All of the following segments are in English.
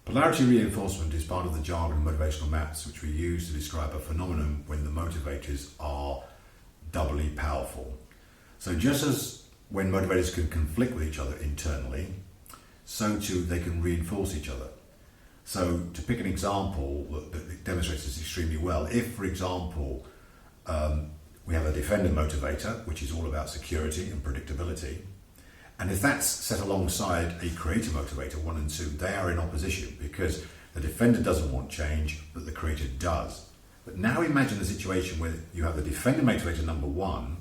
Polarity reinforcement is part of the jargon of motivational maps, which we use to describe a phenomenon when the motivators are doubly powerful. So just as when motivators can conflict with each other internally, so too they can reinforce each other. So to pick an example that demonstrates this extremely well, if, for example, we have a defender motivator, which is all about security and predictability, and if that's set alongside a creator motivator, 1 and 2, they are in opposition because the defender doesn't want change, but the creator does. But now imagine a situation where you have the defender motivator number 1,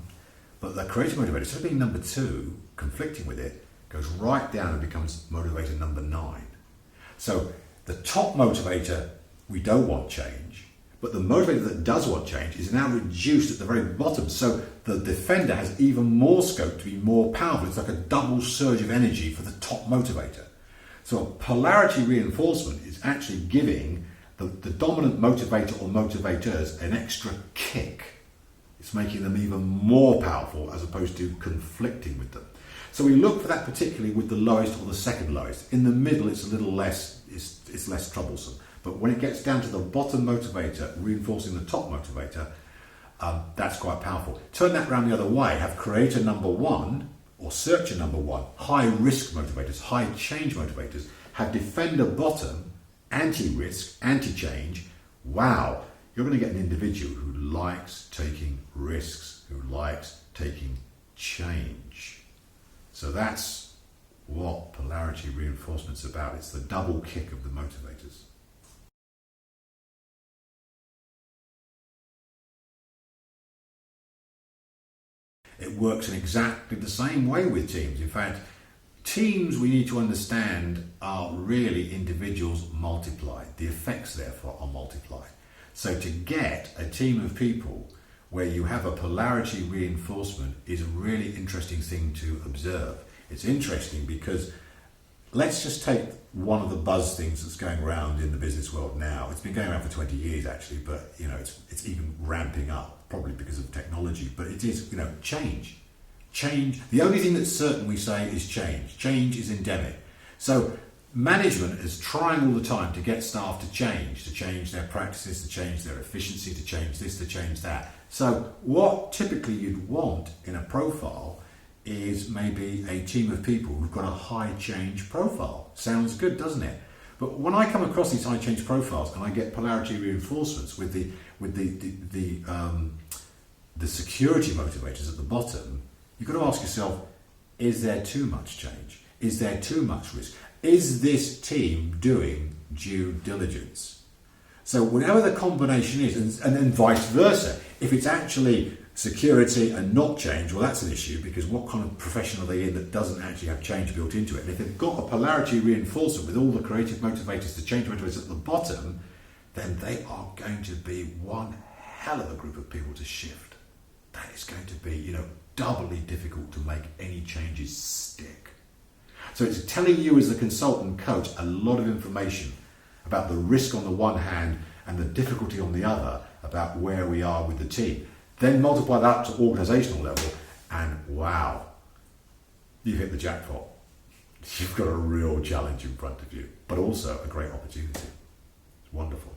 but the creator motivator, instead of being number 2, conflicting with it, goes right down and becomes motivator number 9. So the top motivator, we don't want change, but the motivator that does want change is now reduced at the very bottom. So the defender has even more scope to be more powerful. It's like a double surge of energy for the top motivator. So a polarity reinforcement is actually giving the dominant motivator or motivators an extra kick. It's making them even more powerful as opposed to conflicting with them. So we look for that particularly with the lowest or the second lowest. In the middle, it's a little less, it's less troublesome. But when it gets down to the bottom motivator, reinforcing the top motivator, that's quite powerful. Turn that around the other way. Have creator number 1 or searcher number 1, high risk motivators, high change motivators. Have defender bottom, anti-risk, anti-change. Wow, you're going to get an individual who likes taking risks, who likes taking change. So that's what polarity reinforcement's about. It's the double kick of the motivators. It works in exactly the same way with teams. In fact, teams, we need to understand, are really individuals multiplied. The effects, therefore, are multiplied. So to get a team of people where you have a polarity reinforcement is a really interesting thing to observe. It's interesting because let's just take one of the buzz things that's going around in the business world now. It's been going around for 20 years actually, but it's even ramping up, probably because of technology, but it is, change. Change. The only thing that's certain, we say, is change. Change is endemic. So management is trying all the time to get staff to change their practices, to change their efficiency, to change this, to change that. So what typically you'd want in a profile is maybe a team of people who've got a high change profile. Sounds good, doesn't it? But when I come across these high change profiles and I get polarity reinforcements with the security motivators at the bottom, you've got to ask yourself, is there too much change? Is there too much risk? Is this team doing due diligence? So whatever the combination is, and then vice versa, if it's actually security and not change, well, that's an issue, because what kind of profession are they in that doesn't actually have change built into it? And if they've got a polarity reinforcement with all the creative motivators, the change motivators at the bottom, then they are going to be one hell of a group of people to shift. That is going to be, doubly difficult to make any changes stick. So it's telling you as the consultant coach a lot of information about the risk on the one hand and the difficulty on the other about where we are with the team. Then multiply that to organisational level and wow, you've hit the jackpot. You've got a real challenge in front of you, but also a great opportunity. It's wonderful.